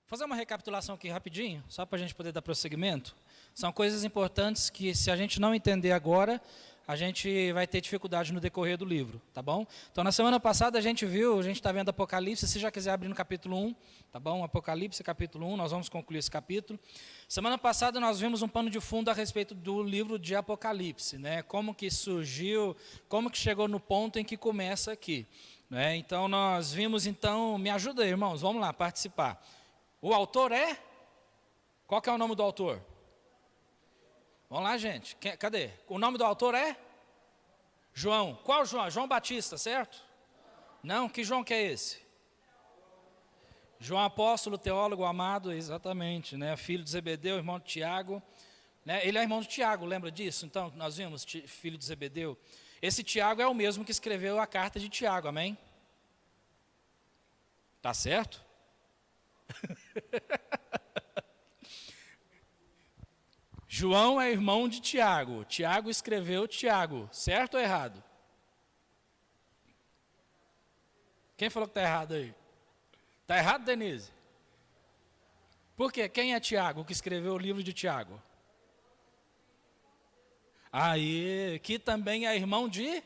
Fazer uma recapitulação aqui rapidinho, só para a gente poder dar prosseguimento. São coisas importantes que, se a gente não entender agora, a gente vai ter dificuldade no decorrer do livro, tá bom? Então, na semana passada a gente está vendo Apocalipse, se já quiser abrir no capítulo 1, tá bom? Apocalipse, capítulo 1, nós vamos concluir esse capítulo. Semana passada nós vimos um pano de fundo a respeito do livro de Apocalipse, né? Como que surgiu, como que chegou no ponto em que começa aqui, né? Então, nós vimos, me ajuda aí, irmãos, vamos lá, participar. O autor é? Qual que é o nome do autor? Vamos lá, gente. Cadê? O nome do autor é? João. Qual João? João Batista, certo? Não, que João que é esse? João apóstolo, teólogo amado, exatamente, né? Filho de Zebedeu, irmão de Tiago. Né? Ele é irmão de Tiago, lembra disso? Então, nós vimos, filho de Zebedeu. Esse Tiago é o mesmo que escreveu a carta de Tiago, amém? Tá certo? João é irmão de Tiago. Tiago escreveu Tiago. Certo ou errado? Quem falou que está errado aí? Está errado, Denise? Por quê? Quem é Tiago que escreveu o livro de Tiago? Aí, que também é irmão de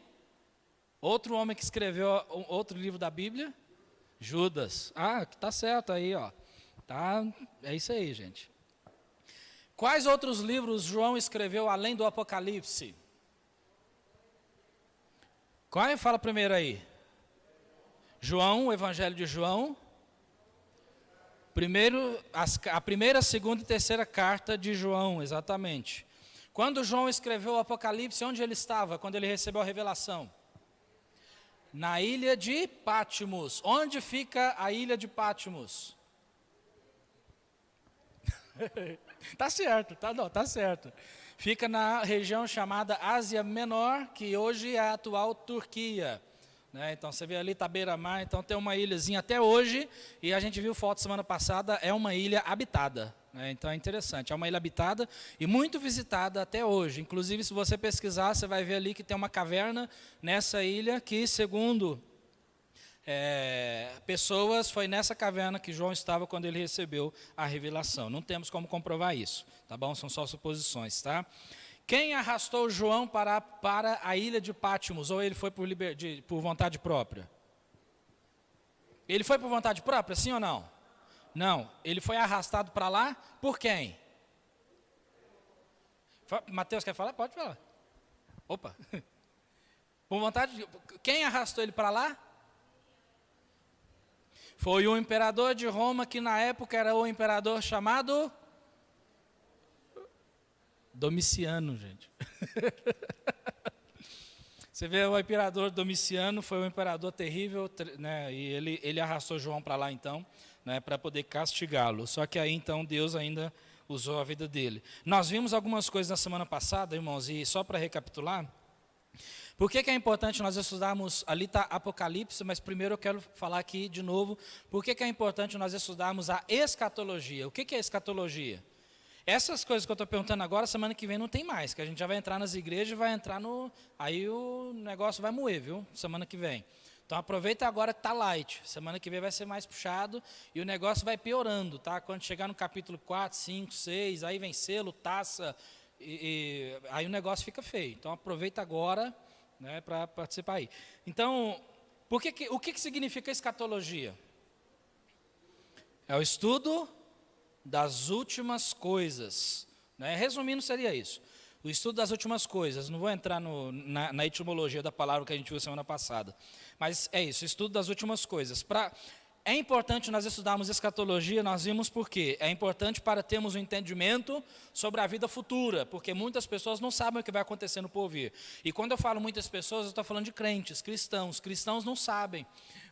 outro homem que escreveu outro livro da Bíblia? Judas. Ah, tá certo aí, ó. Tá, é isso aí, gente. Quais outros livros João escreveu além do Apocalipse? Qual? Fala primeiro aí. João, o Evangelho de João. A primeira, segunda e terceira carta de João, exatamente. Quando João escreveu o Apocalipse, onde ele estava quando ele recebeu a revelação? Na ilha de Patmos. Onde fica a ilha de Patmos? Tá certo, tá certo. Fica na região chamada Ásia Menor, que hoje é a atual Turquia. Né? Então você vê ali, tá beira-mar, então tem uma ilhazinha até hoje, e a gente viu foto semana passada, é uma ilha habitada. Né? Então é interessante, é uma ilha habitada e muito visitada até hoje. Inclusive, se você pesquisar, você vai ver ali que tem uma caverna nessa ilha que, segundo pessoas, foi nessa caverna que João estava quando ele recebeu a revelação. Não temos como comprovar isso, tá bom? São só suposições, tá? Quem arrastou João para a ilha de Patmos? Ou ele foi por vontade própria? Ele foi por vontade própria, sim ou não? Não. Ele foi arrastado para lá por quem? Mateus quer falar? Pode falar. Opa. Por vontade. Quem arrastou ele para lá? Foi o imperador de Roma, que na época era o imperador chamado Domiciano, gente. Você vê, o imperador Domiciano foi um imperador terrível, né, e ele arrastou João para lá então, né, para poder castigá-lo. Só que aí então Deus ainda usou a vida dele. Nós vimos algumas coisas na semana passada, irmãos, e só para recapitular. Por que é importante nós estudarmos, ali está Apocalipse, mas primeiro eu quero falar aqui de novo, por que é importante nós estudarmos a escatologia? O que é escatologia? Essas coisas que eu estou perguntando agora, semana que vem não tem mais, que a gente já vai entrar nas igrejas e vai entrar aí o negócio vai moer, viu? Semana que vem. Então aproveita agora que está light, semana que vem vai ser mais puxado e o negócio vai piorando, tá? Quando chegar no capítulo 4, 5, 6, aí vem selo, taça, aí o negócio fica feio. Então aproveita agora, né, para participar aí. Então, o que significa escatologia? É o estudo das últimas coisas. Né? Resumindo, seria isso. O estudo das últimas coisas. Não vou entrar na etimologia da palavra que a gente viu semana passada. Mas é isso, o estudo das últimas coisas. É importante nós estudarmos escatologia, nós vimos por quê. É importante para termos um entendimento sobre a vida futura, porque muitas pessoas não sabem o que vai acontecer no porvir. E quando eu falo muitas pessoas, eu estou falando de crentes, cristãos. Cristãos não sabem.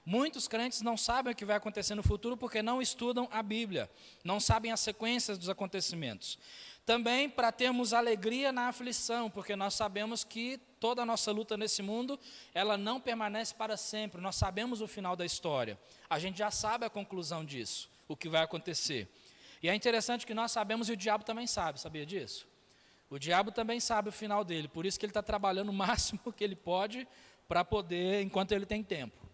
Muitos crentes não sabem o que vai acontecer no futuro porque não estudam a Bíblia, não sabem as sequências dos acontecimentos. Também para termos alegria na aflição, porque nós sabemos que toda a nossa luta nesse mundo, ela não permanece para sempre. Nós sabemos o final da história. A gente já sabe a conclusão disso, o que vai acontecer. E é interessante que nós sabemos e o diabo também sabe, sabia disso? O diabo também sabe o final dele, por isso que ele está trabalhando o máximo que ele pode para poder, enquanto ele tem tempo.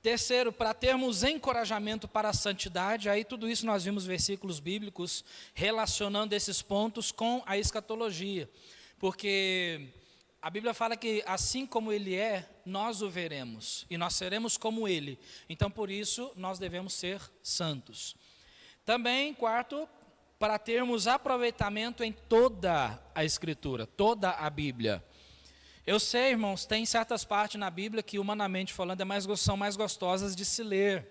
Terceiro, para termos encorajamento para a santidade, aí tudo isso nós vimos versículos bíblicos relacionando esses pontos com a escatologia. Porque a Bíblia fala que assim como ele é, nós o veremos, e nós seremos como ele. Então, por isso, nós devemos ser santos. Também, quarto, para termos aproveitamento em toda a Escritura, toda a Bíblia. Eu sei, irmãos, tem certas partes na Bíblia que, humanamente falando, são mais gostosas de se ler.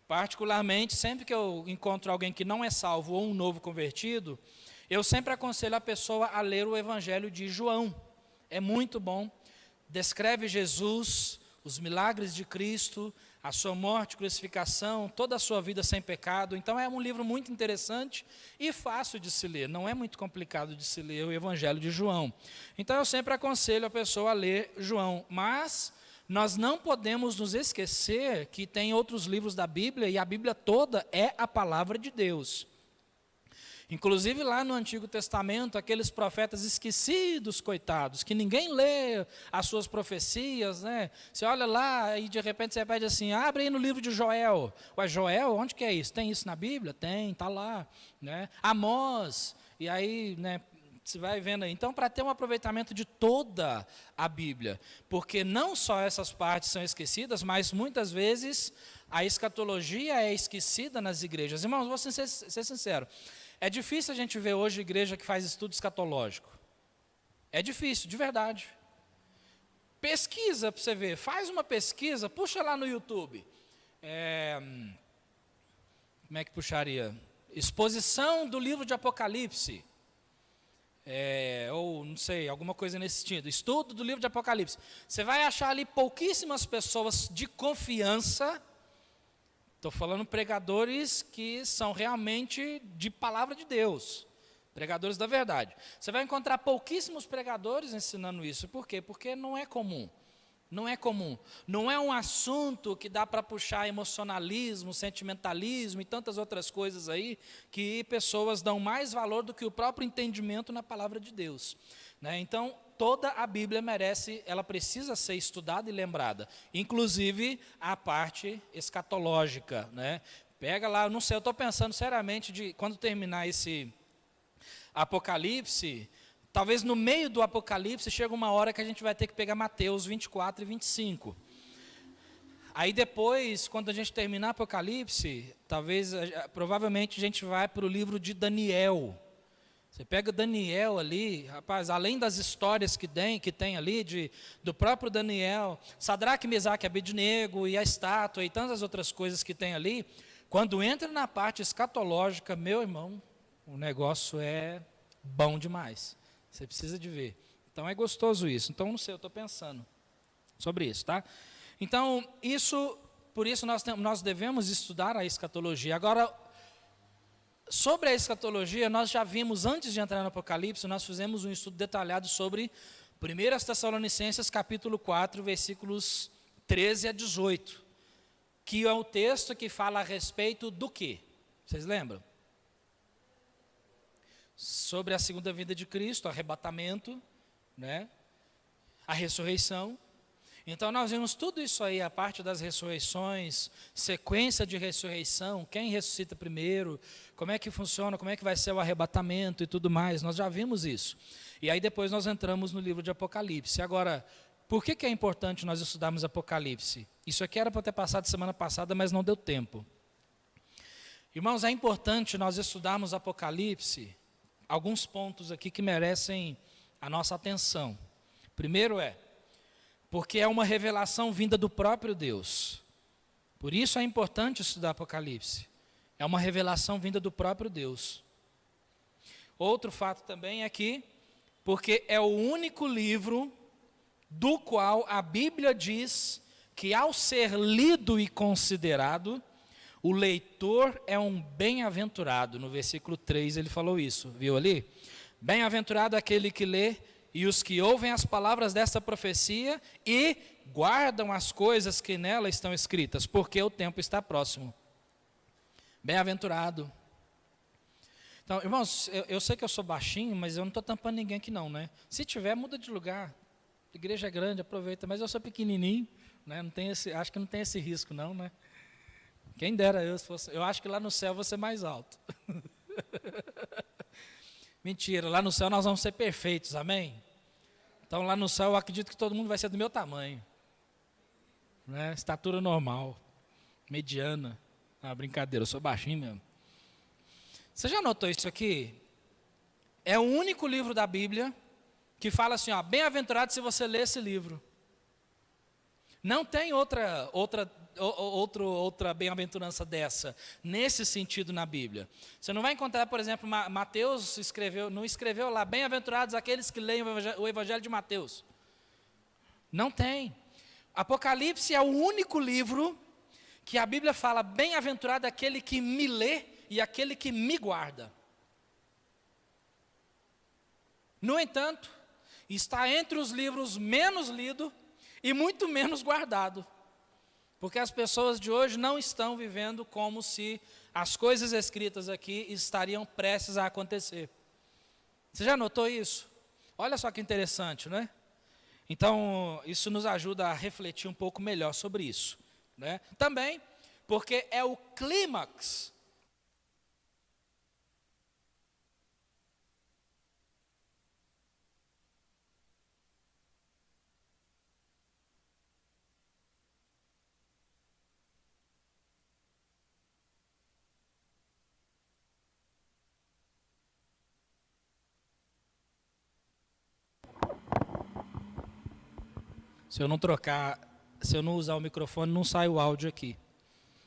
Particularmente, sempre que eu encontro alguém que não é salvo ou um novo convertido, eu sempre aconselho a pessoa a ler o Evangelho de João. É muito bom. Descreve Jesus, os milagres de Cristo, a sua morte, crucificação, toda a sua vida sem pecado. Então é um livro muito interessante e fácil de se ler. Não é muito complicado de se ler o Evangelho de João. Então eu sempre aconselho a pessoa a ler João. Mas nós não podemos nos esquecer que tem outros livros da Bíblia e a Bíblia toda é a palavra de Deus. Inclusive lá no Antigo Testamento, aqueles profetas esquecidos, coitados, que ninguém lê as suas profecias, né? Você olha lá e de repente você pede assim, abre aí no livro de Joel. Ué, Joel, onde que é isso? Tem isso na Bíblia? Tem, está lá. Né? Amós, e aí, né, você vai vendo aí. Então, para ter um aproveitamento de toda a Bíblia, porque não só essas partes são esquecidas, mas muitas vezes a escatologia é esquecida nas igrejas. Irmãos, vou ser sincero. É difícil a gente ver hoje igreja que faz estudo escatológico. É difícil, de verdade. Pesquisa para você ver. Faz uma pesquisa, puxa lá no YouTube. Como é que puxaria? Exposição do livro de Apocalipse. Ou, não sei, alguma coisa nesse sentido. Estudo do livro de Apocalipse. Você vai achar ali pouquíssimas pessoas de confiança. Estou falando pregadores que são realmente de palavra de Deus, pregadores da verdade. Você vai encontrar pouquíssimos pregadores ensinando isso. Por quê? Porque não é comum. Não é comum. Não é um assunto que dá para puxar emocionalismo, sentimentalismo e tantas outras coisas aí, que pessoas dão mais valor do que o próprio entendimento na palavra de Deus. Né? Então, toda a Bíblia ela precisa ser estudada e lembrada, inclusive a parte escatológica, né? Pega lá, não sei, eu estou pensando seriamente quando terminar esse Apocalipse, talvez no meio do Apocalipse chega uma hora que a gente vai ter que pegar Mateus 24 e 25. Aí depois, quando a gente terminar Apocalipse, provavelmente a gente vai para o livro de Daniel. Você pega Daniel ali, rapaz, além das histórias que tem ali, do próprio Daniel, Sadraque, Mesaque e Abednego, e a estátua, e tantas outras coisas que tem ali, quando entra na parte escatológica, meu irmão, o negócio é bom demais. Você precisa de ver. Então é gostoso isso. Então, não sei, eu estou pensando sobre isso, tá? Então, por isso nós devemos estudar a escatologia. Agora, sobre a escatologia, nós já vimos, antes de entrar no Apocalipse, nós fizemos um estudo detalhado sobre 1 Tessalonicenses capítulo 4, versículos 13 a 18, que é o texto que fala a respeito do quê? Vocês lembram? Sobre a segunda vinda de Cristo, arrebatamento, né? A ressurreição. Então, nós vimos tudo isso aí, a parte das ressurreições, sequência de ressurreição, quem ressuscita primeiro, como é que funciona, como é que vai ser o arrebatamento e tudo mais. Nós já vimos isso. E aí depois nós entramos no livro de Apocalipse. Agora, por que é importante nós estudarmos Apocalipse? Isso aqui era para ter passado semana passada, mas não deu tempo. Irmãos, é importante nós estudarmos Apocalipse, alguns pontos aqui que merecem a nossa atenção. Primeiro porque é uma revelação vinda do próprio Deus. Por isso é importante estudar Apocalipse. É uma revelação vinda do próprio Deus. Outro fato também é que, porque é o único livro do qual a Bíblia diz que, ao ser lido e considerado, o leitor é um bem-aventurado. No versículo 3 ele falou isso, viu ali? Bem-aventurado aquele que lê e os que ouvem as palavras desta profecia e guardam as coisas que nela estão escritas, porque o tempo está próximo. Bem-aventurado. Então, irmãos, eu sei que eu sou baixinho, mas eu não estou tampando ninguém aqui não, né? Se tiver, muda de lugar. A igreja é grande, aproveita, mas eu sou pequenininho, né? Acho que não tem esse risco não, né? Quem dera eu acho que lá no céu eu vou ser mais alto. Mentira, lá no céu nós vamos ser perfeitos, amém? Então lá no céu eu acredito que todo mundo vai ser do meu tamanho, né? Estatura normal, mediana. Ah, brincadeira, eu sou baixinho mesmo. Você já notou isso aqui? É o único livro da Bíblia que fala assim, ó, bem-aventurado se você ler esse livro. Não tem outra bem-aventurança dessa, nesse sentido na Bíblia. Você não vai encontrar, por exemplo, Mateus não escreveu lá, bem-aventurados aqueles que leem o Evangelho de Mateus. Não tem. Apocalipse é o único livro que a Bíblia fala, bem-aventurado aquele que me lê e aquele que me guarda. No entanto, está entre os livros menos lidos e muito menos guardado. Porque as pessoas de hoje não estão vivendo como se as coisas escritas aqui estariam prestes a acontecer. Você já notou isso? Olha só que interessante, né? Então, isso nos ajuda a refletir um pouco melhor sobre isso, né? Também porque é o clímax. Se eu não usar o microfone, não sai o áudio aqui.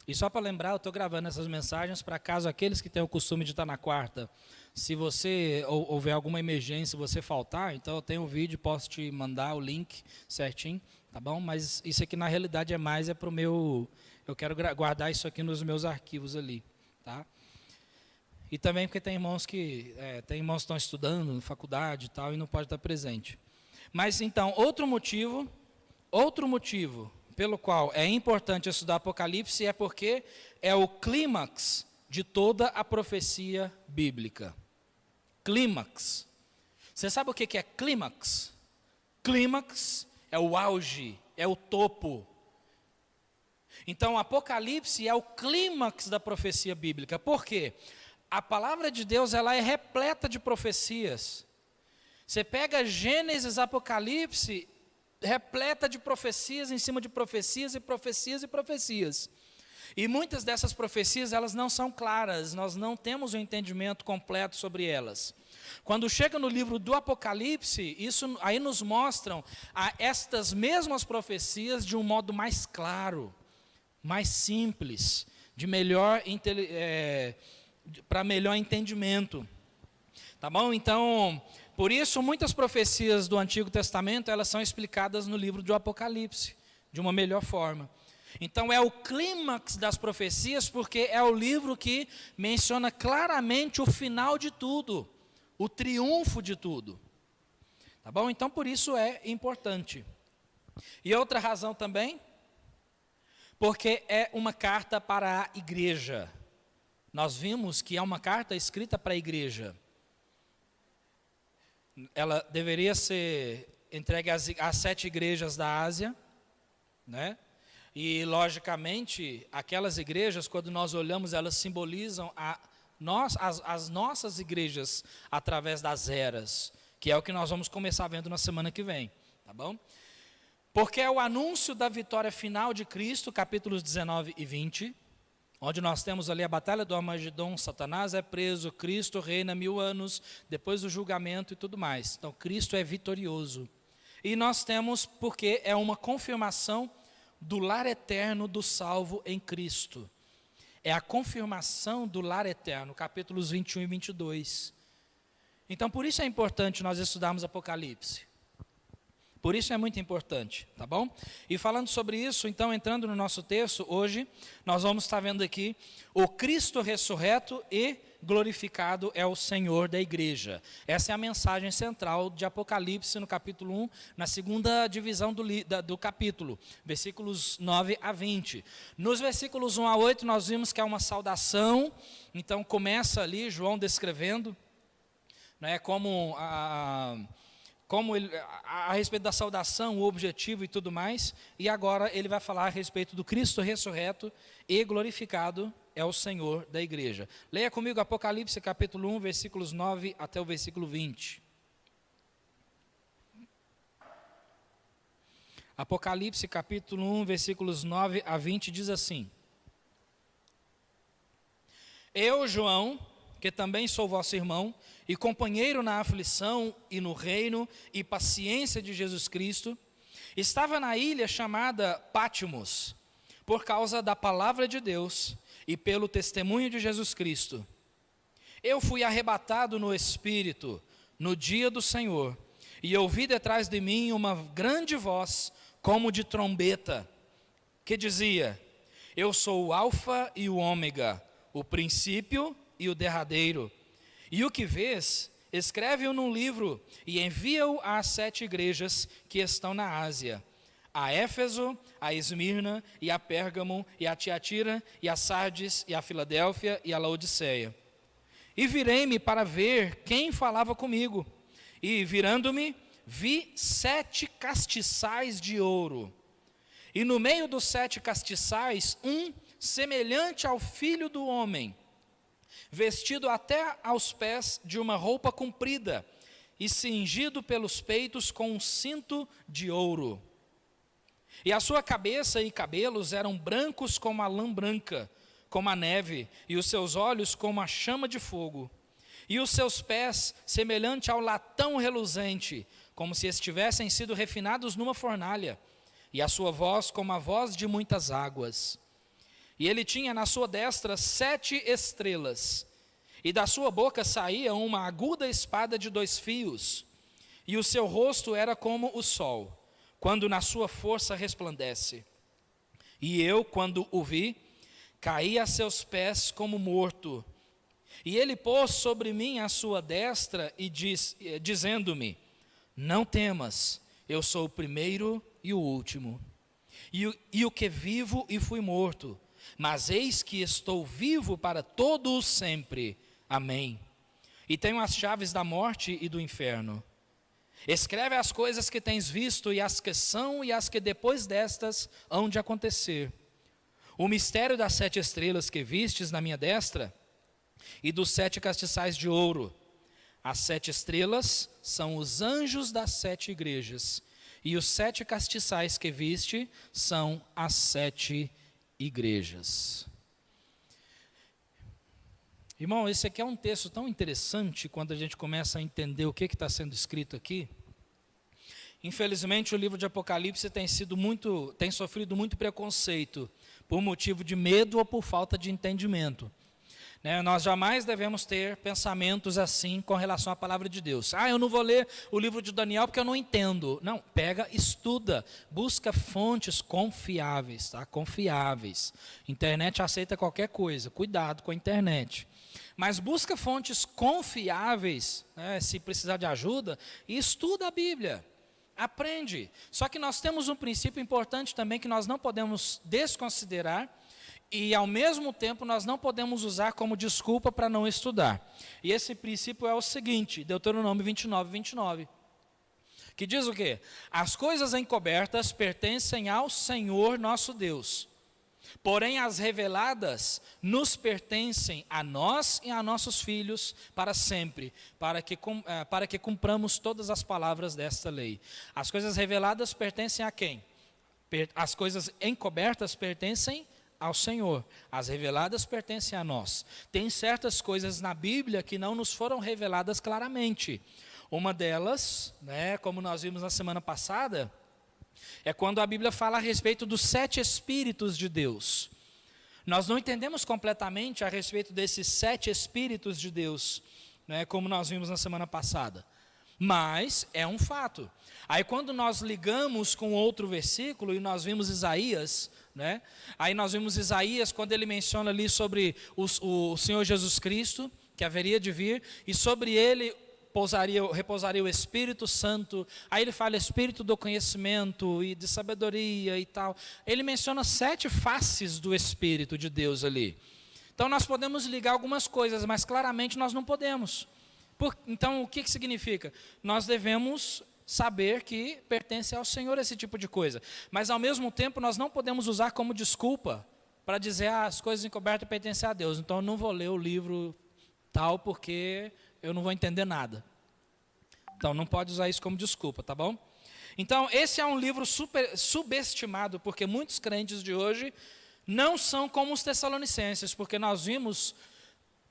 E só para lembrar, eu estou gravando essas mensagens para caso aqueles que têm o costume de estar na quarta, se você houver alguma emergência, você faltar, então eu tenho um vídeo, posso te mandar o link certinho, tá bom? Mas isso aqui na realidade é para o meu, eu quero guardar isso aqui nos meus arquivos ali, tá? E também porque tem irmãos que estão estudando na faculdade e tal, e não pode estar presente. Mas então, outro motivo pelo qual é importante estudar Apocalipse é porque é o clímax de toda a profecia bíblica. Clímax. Você sabe o que é clímax? Clímax é o auge, é o topo. Então, Apocalipse é o clímax da profecia bíblica. Por quê? A palavra de Deus ela é repleta de profecias. Você pega Gênesis, Apocalipse, repleta de profecias em cima de profecias e profecias e profecias. E muitas dessas profecias, elas não são claras, nós não temos um entendimento completo sobre elas. Quando chega no livro do Apocalipse, isso aí nos mostram estas mesmas profecias de um modo mais claro, mais simples, para melhor entendimento. Tá bom? Então, por isso, muitas profecias do Antigo Testamento, elas são explicadas no livro do Apocalipse, de uma melhor forma. Então, é o clímax das profecias, porque é o livro que menciona claramente o final de tudo, o triunfo de tudo. Tá bom? Então, por isso é importante. E outra razão também, porque é uma carta para a igreja. Nós vimos que é uma carta escrita para a igreja. Ela deveria ser entregue às 7 igrejas da Ásia, né? E, logicamente, aquelas igrejas, quando nós olhamos, elas simbolizam as nossas igrejas através das eras, que é o que nós vamos começar vendo na semana que vem, tá bom? Porque é o anúncio da vitória final de Cristo, capítulos 19 e 20, onde nós temos ali a batalha do Armagedon, Satanás é preso, Cristo reina 1000 anos, depois do julgamento e tudo mais. Então, Cristo é vitorioso. E nós temos, porque é uma confirmação do lar eterno do salvo em Cristo. É a confirmação do lar eterno, capítulos 21 e 22. Então, por isso é importante nós estudarmos Apocalipse. Por isso é muito importante, tá bom? E falando sobre isso, então, entrando no nosso texto, hoje, nós vamos estar vendo aqui o Cristo ressurreto e glorificado é o Senhor da igreja. Essa é a mensagem central de Apocalipse no capítulo 1, na segunda divisão do capítulo, versículos 9 a 20. Nos versículos 1 a 8, nós vimos que é uma saudação, então começa ali João descrevendo, né, como a respeito da saudação, o objetivo e tudo mais, e agora ele vai falar a respeito do Cristo ressurreto e glorificado é o Senhor da igreja. Leia comigo Apocalipse capítulo 1, versículos 9 até o versículo 20. Apocalipse capítulo 1, versículos 9 a 20 diz assim: Eu, João, que também sou vosso irmão, e companheiro na aflição e no reino e paciência de Jesus Cristo, estava na ilha chamada Pátimos, por causa da palavra de Deus e pelo testemunho de Jesus Cristo. Eu fui arrebatado no Espírito no dia do Senhor, e ouvi detrás de mim uma grande voz, como de trombeta, que dizia: Eu sou o Alfa e o Ômega, o princípio e o derradeiro. E o que vês, escreve-o num livro e envia-o às 7 igrejas que estão na Ásia: a Éfeso, a Esmirna, e a Pérgamo, e a Tiatira, e a Sardes, e a Filadélfia, e a Laodiceia. E virei-me para ver quem falava comigo. E virando-me, vi 7 castiçais de ouro. E no meio dos 7 castiçais, um semelhante ao Filho do Homem, vestido até aos pés de uma roupa comprida, e cingido pelos peitos com um cinto de ouro. E a sua cabeça e cabelos eram brancos como a lã branca, como a neve, e os seus olhos como a chama de fogo. E os seus pés semelhante ao latão reluzente, como se estivessem sido refinados numa fornalha. E a sua voz como a voz de muitas águas. E ele tinha na sua destra 7 estrelas, e da sua boca saía uma aguda espada de 2 fios, e o seu rosto era como o sol, quando na sua força resplandece. E eu, quando o vi, caí a seus pés como morto. E ele pôs sobre mim a sua destra, e dizendo-me: Não temas, eu sou o primeiro e o último, e o que vivo e fui morto. Mas eis que estou vivo para todo o sempre. Amém. E tenho as chaves da morte e do inferno. Escreve as coisas que tens visto, e as que são, e as que depois destas hão de acontecer. O mistério das 7 estrelas que vistes na minha destra, e dos 7 castiçais de ouro. As 7 estrelas são os anjos das 7 igrejas, e os 7 castiçais que viste são as 7 igrejas. Irmão, esse aqui é um texto tão interessante quando a gente começa a entender o que está sendo escrito aqui. Infelizmente, o livro de Apocalipse tem sofrido muito preconceito, por motivo de medo ou por falta de entendimento. Nós jamais devemos ter pensamentos assim com relação à palavra de Deus. Eu não vou ler o livro de Daniel porque eu não entendo. Não, pega, estuda, busca fontes confiáveis, tá? Confiáveis. Internet aceita qualquer coisa, cuidado com a internet. Mas busca fontes confiáveis, se precisar de ajuda, e estuda a Bíblia. Aprende. Só que nós temos um princípio importante também que nós não podemos desconsiderar, e ao mesmo tempo nós não podemos usar como desculpa para não estudar. E esse princípio é o seguinte, Deuteronômio 29, que diz o quê? As coisas encobertas pertencem ao Senhor nosso Deus, porém as reveladas nos pertencem a nós e a nossos filhos para sempre, para que cumpramos todas as palavras desta lei. As coisas reveladas pertencem a quem? As coisas encobertas pertencem ao Senhor, as reveladas pertencem a nós. Tem certas coisas na Bíblia que não nos foram reveladas claramente. Uma delas, como nós vimos na semana passada, é quando a Bíblia fala a respeito dos 7 Espíritos de Deus. Nós não entendemos completamente a respeito desses 7 Espíritos de Deus, como nós vimos na semana passada. Mas é um fato. Aí quando nós ligamos com outro versículo, e nós vimos Isaías, aí nós vimos Isaías quando ele menciona ali sobre o Senhor Jesus Cristo, que haveria de vir, e sobre ele repousaria o Espírito Santo. Aí ele fala Espírito do conhecimento e de sabedoria e tal. Ele menciona 7 faces do Espírito de Deus ali. Então nós podemos ligar algumas coisas, mas claramente nós não podemos. Então o que significa? Nós devemos saber que pertence ao Senhor esse tipo de coisa. Mas, ao mesmo tempo, nós não podemos usar como desculpa para dizer, as coisas encobertas pertencem a Deus. Então, eu não vou ler o livro tal porque eu não vou entender nada. Então, não pode usar isso como desculpa, tá bom? Então, esse é um livro super subestimado, porque muitos crentes de hoje não são como os Tessalonicenses, porque nós vimos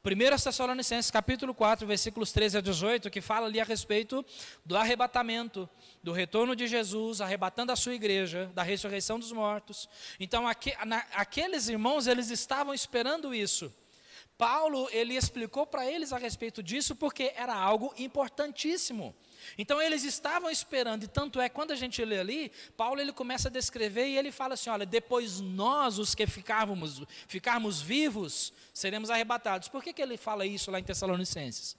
1 Tessalonicenses, capítulo 4, versículos 13 a 18, que fala ali a respeito do arrebatamento, do retorno de Jesus, arrebatando a sua igreja, da ressurreição dos mortos. Então, aqueles irmãos, eles estavam esperando isso. Paulo, ele explicou para eles a respeito disso, porque era algo importantíssimo. Então, eles estavam esperando, e tanto é, quando a gente lê ali, Paulo, ele começa a descrever, e ele fala assim, olha, depois nós, os que ficarmos vivos, seremos arrebatados. Por que ele fala isso lá em Tessalonicenses?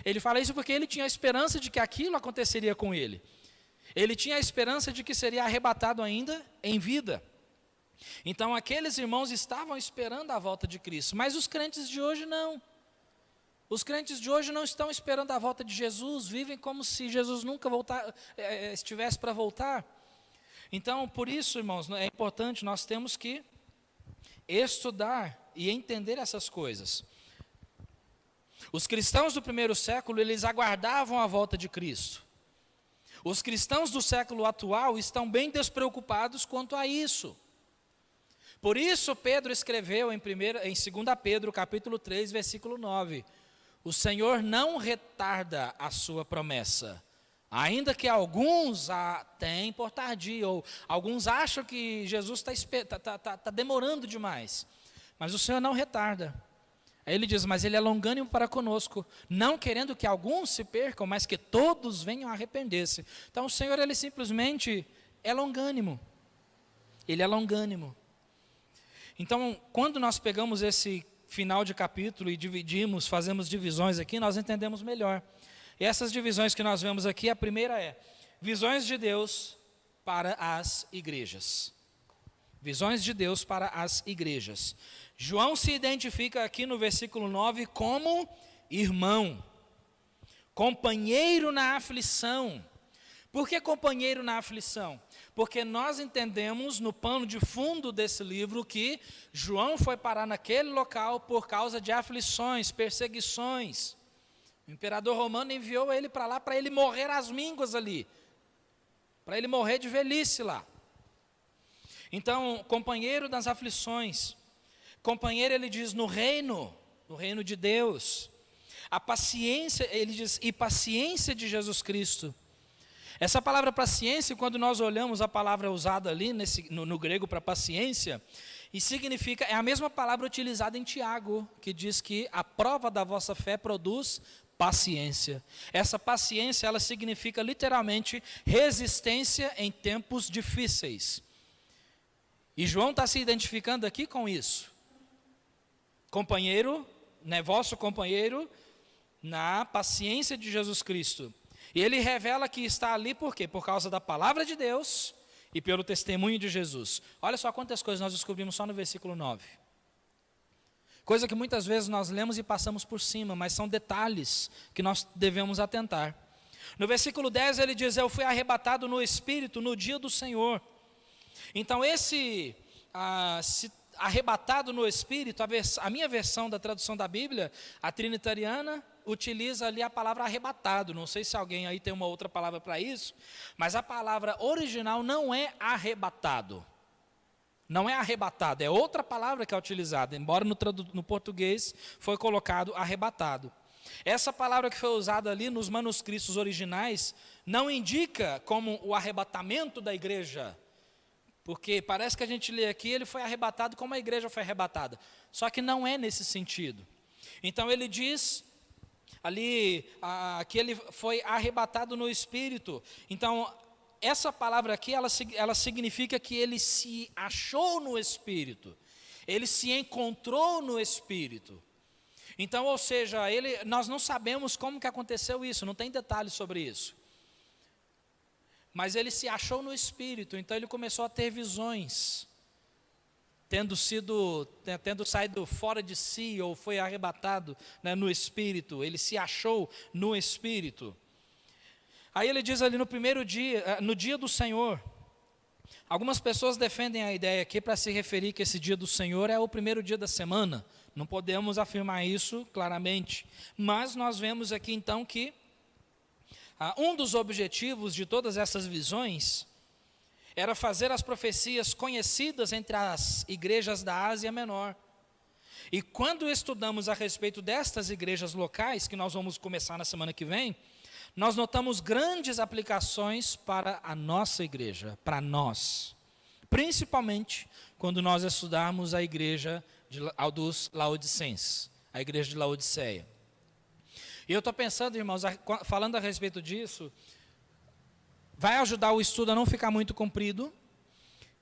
Ele fala isso porque ele tinha a esperança de que aquilo aconteceria com ele. Ele tinha a esperança de que seria arrebatado ainda em vida. Então, aqueles irmãos estavam esperando a volta de Cristo, mas os crentes de hoje não. Os crentes de hoje não estão esperando a volta de Jesus, vivem como se Jesus nunca estivesse para voltar. Então, por isso, irmãos, é importante, nós temos que estudar e entender essas coisas. Os cristãos do primeiro século, eles aguardavam a volta de Cristo. Os cristãos do século atual estão bem despreocupados quanto a isso. Por isso, Pedro escreveu em 2 Pedro, capítulo 3, versículo 9, o Senhor não retarda a sua promessa, ainda que alguns a têm por tardio, ou alguns acham que Jesus está demorando demais, mas o Senhor não retarda. Aí ele diz, mas ele é longânimo para conosco, não querendo que alguns se percam, mas que todos venham a arrepender-se. Então o Senhor, ele simplesmente é longânimo, ele é longânimo. Então, quando nós pegamos esse final de capítulo e dividimos, fazemos divisões aqui, nós entendemos melhor. E essas divisões que nós vemos aqui, a primeira é visões de Deus para as igrejas. Visões de Deus para as igrejas. João se identifica aqui no versículo 9 como irmão, companheiro na aflição. Por que companheiro na aflição? Porque nós entendemos no pano de fundo desse livro que João foi parar naquele local por causa de aflições, perseguições. O imperador romano enviou ele para lá para ele morrer às mínguas ali, para ele morrer de velhice lá. Então, companheiro das aflições, companheiro, ele diz, no reino de Deus. A paciência, ele diz, e paciência de Jesus Cristo. Essa palavra paciência, quando nós olhamos a palavra usada ali no grego para paciência, e significa, é a mesma palavra utilizada em Tiago, que diz que a prova da vossa fé produz paciência. Essa paciência, ela significa literalmente resistência em tempos difíceis. E João está se identificando aqui com isso. Companheiro, né, vosso companheiro, na paciência de Jesus Cristo. E ele revela que está ali por quê? Por causa da palavra de Deus e pelo testemunho de Jesus. Olha só quantas coisas nós descobrimos só no versículo 9. Coisa que muitas vezes nós lemos e passamos por cima, mas são detalhes que nós devemos atentar. No versículo 10 ele diz, eu fui arrebatado no Espírito no dia do Senhor. Então esse arrebatado no Espírito, a minha versão da tradução da Bíblia, a trinitariana, utiliza ali a palavra arrebatado. Não sei se alguém aí tem uma outra palavra para isso, mas a palavra original não é arrebatado. Não é arrebatado, é outra palavra que é utilizada, embora no português foi colocado arrebatado. Essa palavra que foi usada ali nos manuscritos originais não indica como o arrebatamento da igreja, porque parece que a gente lê aqui, ele foi arrebatado como a igreja foi arrebatada. Só que não é nesse sentido. Então ele diz ali que ele foi arrebatado no Espírito. Então, essa palavra aqui, ela significa que ele se achou no Espírito. Ele se encontrou no Espírito. Então, ou seja, nós não sabemos como que aconteceu isso, não tem detalhes sobre isso. Mas ele se achou no Espírito, então ele começou a ter visões. Tendo saído fora de si, ou foi arrebatado, né, no Espírito, ele se achou no Espírito. Aí ele diz ali no primeiro dia, no dia do Senhor. Algumas pessoas defendem a ideia aqui para se referir que esse dia do Senhor é o primeiro dia da semana. Não podemos afirmar isso claramente. Mas nós vemos aqui então que um dos objetivos de todas essas visões era fazer as profecias conhecidas entre as igrejas da Ásia Menor. E quando estudamos a respeito destas igrejas locais, que nós vamos começar na semana que vem, nós notamos grandes aplicações para a nossa igreja, para nós. Principalmente quando nós estudarmos a igreja dos Laodicenses, a igreja de Laodiceia. E eu estou pensando, irmãos, falando a respeito disso, vai ajudar o estudo a não ficar muito comprido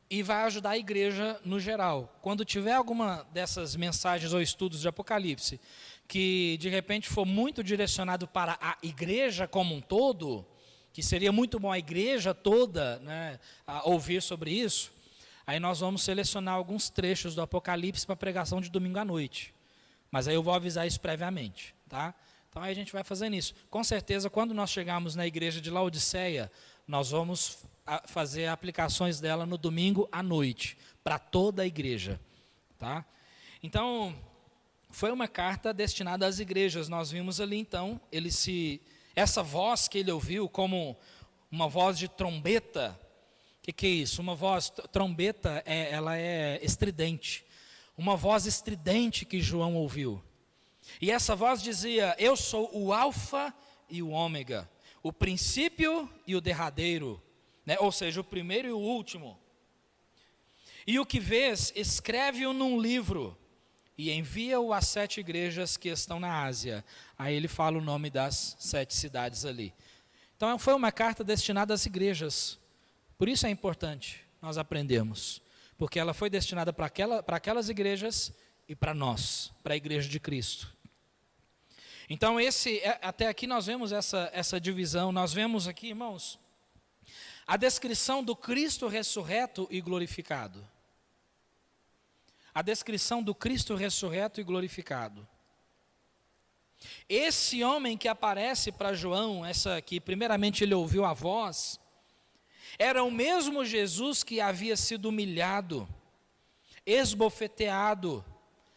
e vai ajudar a igreja no geral. Quando tiver alguma dessas mensagens ou estudos de Apocalipse que de repente for muito direcionado para a igreja como um todo, que seria muito bom a igreja toda, né, a ouvir sobre isso, aí nós vamos selecionar alguns trechos do Apocalipse para pregação de domingo à noite. Mas aí eu vou avisar isso previamente, tá? Então aí a gente vai fazendo isso. Com certeza, quando nós chegarmos na igreja de Laodiceia, nós vamos fazer aplicações dela no domingo à noite, para toda a igreja, tá? Então, foi uma carta destinada às igrejas. Nós vimos ali então, essa voz que ele ouviu como uma voz de trombeta. O que é isso? Uma voz, trombeta, ela é estridente. Uma voz estridente que João ouviu. E essa voz dizia: eu sou o alfa e o ômega, o princípio e o derradeiro, né? Ou seja, o primeiro e o último. E o que vês, escreve-o num livro e envia-o às 7 igrejas que estão na Ásia. Aí ele fala o nome das 7 cidades ali. Então foi uma carta destinada às igrejas. Por isso é importante nós aprendermos, porque ela foi destinada para aquelas igrejas e para nós, para a igreja de Cristo. Então até aqui nós vemos essa divisão. Nós vemos aqui, irmãos, a descrição do Cristo ressurreto e glorificado. A descrição do Cristo ressurreto e glorificado. Esse homem que aparece para João, que primeiramente ele ouviu a voz, era o mesmo Jesus que havia sido humilhado, esbofeteado,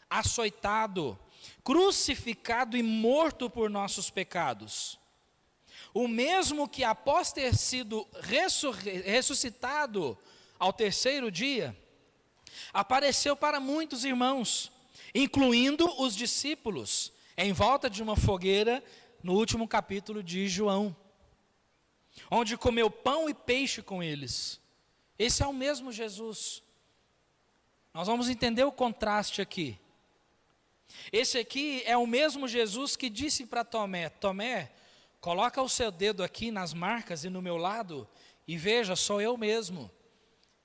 açoitado, crucificado e morto por nossos pecados. O mesmo que após ter sido ressuscitado ao 3º dia, apareceu para muitos irmãos, incluindo os discípulos, em volta de uma fogueira, no último capítulo de João, onde comeu pão e peixe com eles. Esse é o mesmo Jesus. Nós vamos entender o contraste aqui. Esse aqui é o mesmo Jesus que disse para Tomé: Tomé, coloca o seu dedo aqui nas marcas e no meu lado, e veja, sou eu mesmo.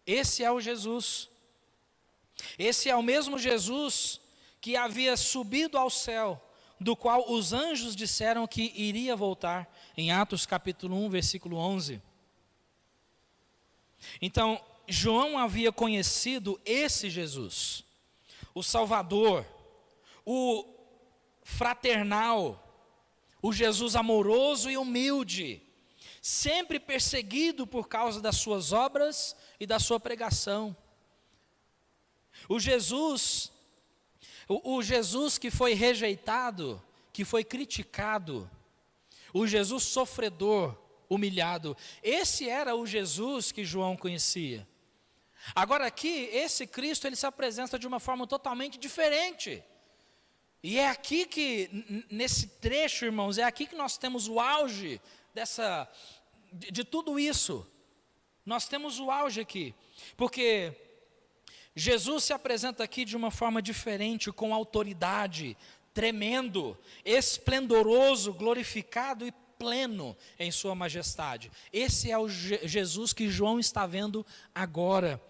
Esse é o Jesus. Esse é o mesmo Jesus que havia subido ao céu, do qual os anjos disseram que iria voltar, em Atos capítulo 1, versículo 11. Então, João havia conhecido esse Jesus, o Salvador, o fraternal, o Jesus amoroso e humilde, sempre perseguido por causa das suas obras e da sua pregação. O Jesus que foi rejeitado, que foi criticado, o Jesus sofredor, humilhado, esse era o Jesus que João conhecia. Agora aqui, esse Cristo, ele se apresenta de uma forma totalmente diferente. E é aqui que, nesse trecho, irmãos, é aqui que nós temos o auge de tudo isso. Nós temos o auge aqui, porque Jesus se apresenta aqui de uma forma diferente, com autoridade, tremendo, esplendoroso, glorificado e pleno em sua majestade. Esse é o Jesus que João está vendo agora.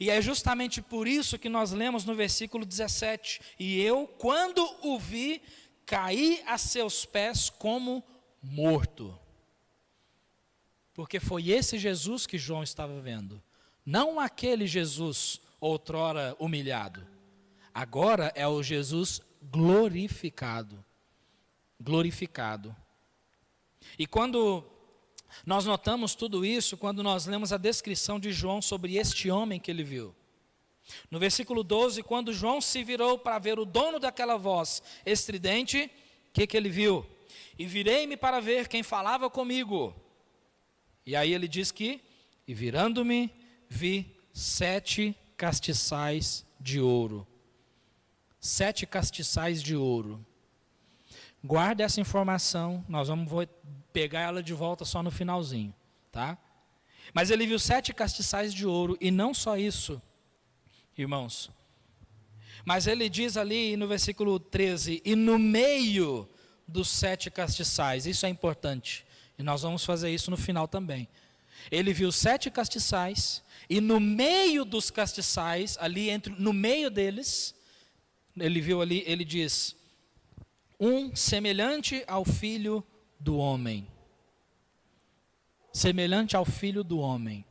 E é justamente por isso que nós lemos no versículo 17: e eu, quando o vi, caí a seus pés como morto. Porque foi esse Jesus que João estava vendo, não aquele Jesus outrora humilhado. Agora é o Jesus glorificado. Glorificado. E quando Nós notamos tudo isso quando nós lemos a descrição de João sobre este homem que ele viu. No versículo 12, quando João se virou para ver o dono daquela voz estridente, o que ele viu? E virei-me para ver quem falava comigo. E aí ele diz que, e virando-me, vi 7 castiçais de ouro. 7 castiçais de ouro. Guarde essa informação, vou pegar ela de volta só no finalzinho, tá? Mas ele viu 7 castiçais de ouro, e não só isso, irmãos. Mas ele diz ali no versículo 13, e no meio dos 7 castiçais, isso é importante, e nós vamos fazer isso no final também. Ele viu 7 castiçais, e no meio dos castiçais, ali no meio deles, ele viu ali, ele diz, um semelhante ao filho do homem. Semelhante ao filho do homem.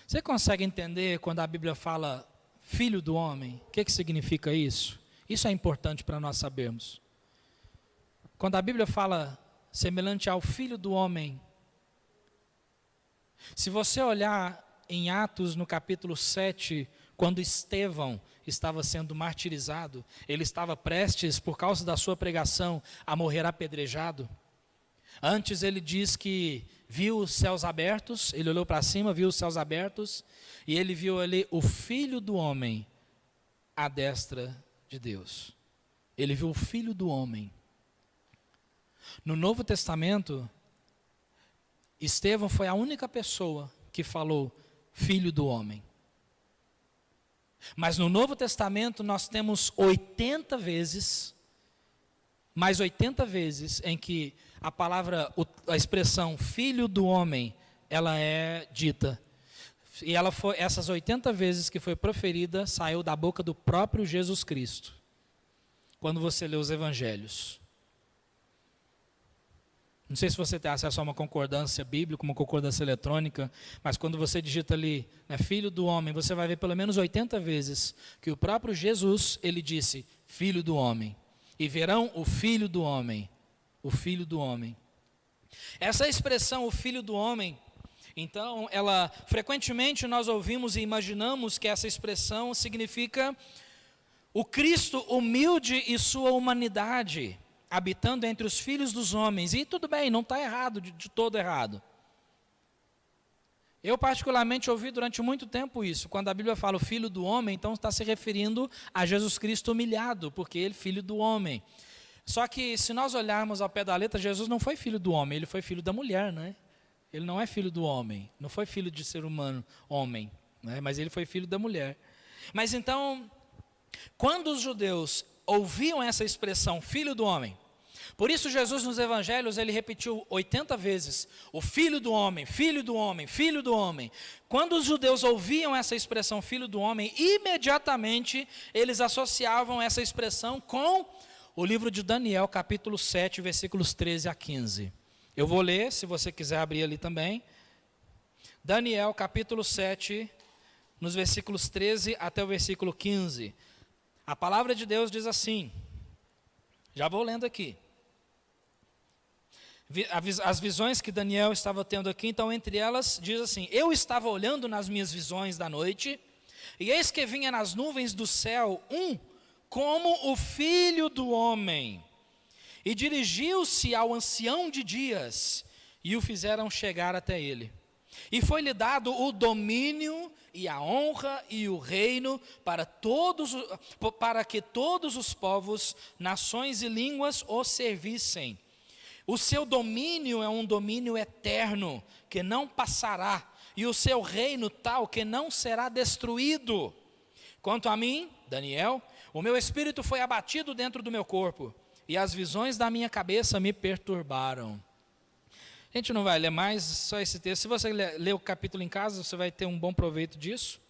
Você consegue entender quando a Bíblia fala filho do homem? O que significa isso? Isso é importante para nós sabermos. Quando a Bíblia fala semelhante ao filho do homem, se você olhar em Atos no capítulo 7, quando Estevão estava sendo martirizado, ele estava prestes, por causa da sua pregação, a morrer apedrejado. Antes ele diz que viu os céus abertos, ele olhou para cima, viu os céus abertos, e ele viu ali o Filho do Homem à destra de Deus. Ele viu o Filho do Homem. No Novo Testamento, Estevão foi a única pessoa que falou Filho do Homem. Mas no Novo Testamento nós temos 80 vezes, mais 80 vezes, em que a expressão Filho do Homem, ela é dita. E essas 80 vezes que foi proferida, saiu da boca do próprio Jesus Cristo. Quando você lê os Evangelhos. Não sei se você tem acesso a uma concordância bíblica, uma concordância eletrônica, mas quando você digita ali, né, Filho do Homem, você vai ver pelo menos 80 vezes que o próprio Jesus, ele disse, Filho do Homem. E verão o Filho do Homem, o Filho do Homem. Essa expressão, o Filho do Homem, então, frequentemente nós ouvimos e imaginamos que essa expressão significa o Cristo humilde e sua humanidade, habitando entre os filhos dos homens. E tudo bem, não está errado, de todo errado. Eu particularmente ouvi durante muito tempo isso. Quando a Bíblia fala o Filho do Homem, então está se referindo a Jesus Cristo humilhado, porque ele é Filho do Homem. Só que se nós olharmos ao pé da letra, Jesus não foi filho do homem, ele foi filho da mulher, né? Ele não é filho do homem, não foi filho de ser humano, homem, né? Mas ele foi filho da mulher. Mas então, quando os judeus ouviam essa expressão, Filho do Homem, por isso Jesus nos evangelhos, ele repetiu 80 vezes, o Filho do Homem, Filho do Homem, Filho do Homem. Quando os judeus ouviam essa expressão, Filho do Homem, imediatamente eles associavam essa expressão com o livro de Daniel, capítulo 7, versículos 13 a 15. Eu vou ler, se você quiser abrir ali também. Daniel, capítulo 7, nos versículos 13 até o versículo 15. A palavra de Deus diz assim, já vou lendo aqui. As visões que Daniel estava tendo aqui, então entre elas diz assim, eu estava olhando nas minhas visões da noite, e eis que vinha nas nuvens do céu como o Filho do Homem, e dirigiu-se ao ancião de dias, e o fizeram chegar até ele. E foi-lhe dado o domínio e a honra e o reino para que todos os povos, nações e línguas o servissem. O seu domínio é um domínio eterno, que não passará, e o seu reino tal, que não será destruído. Quanto a mim, Daniel, o meu espírito foi abatido dentro do meu corpo, e as visões da minha cabeça me perturbaram. A gente não vai ler mais só esse texto. Se você ler o capítulo em casa, você vai ter um bom proveito disso.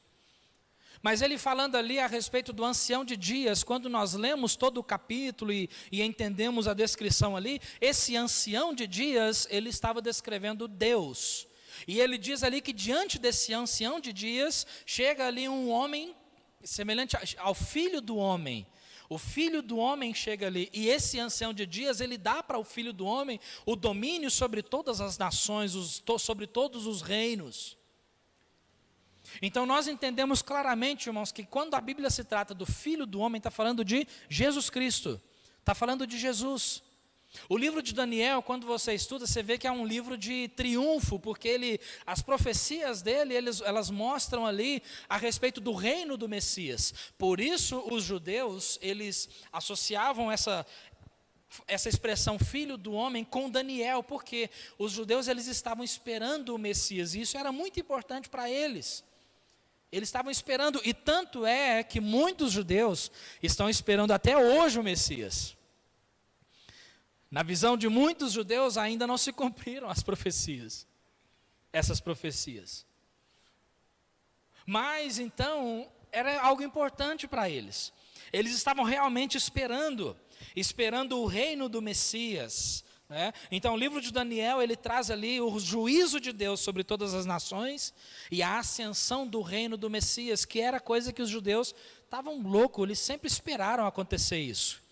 Mas ele falando ali a respeito do ancião de dias, quando nós lemos todo o capítulo e entendemos a descrição ali, esse ancião de dias, ele estava descrevendo Deus. E ele diz ali que diante desse ancião de dias, chega ali um homem semelhante ao Filho do Homem. O Filho do Homem chega ali, e esse ancião de dias, ele dá para o Filho do Homem o domínio sobre todas as nações, sobre todos os reinos. Então nós entendemos claramente, irmãos, que quando a Bíblia se trata do Filho do Homem, está falando de Jesus Cristo, está falando de Jesus. O livro de Daniel, quando você estuda, você vê que é um livro de triunfo, porque as profecias dele, elas mostram ali a respeito do reino do Messias. Por isso os judeus, eles associavam essa expressão Filho do Homem com Daniel, porque os judeus eles estavam esperando o Messias, e isso era muito importante para eles. Eles estavam esperando, e tanto é que muitos judeus estão esperando até hoje o Messias. Na visão de muitos judeus, ainda não se cumpriram as profecias, essas profecias. Mas, então, era algo importante para eles. Eles estavam realmente esperando o reino do Messias, né? Então, o livro de Daniel, ele traz ali o juízo de Deus sobre todas as nações e a ascensão do reino do Messias, que era coisa que os judeus estavam loucos, eles sempre esperaram acontecer isso.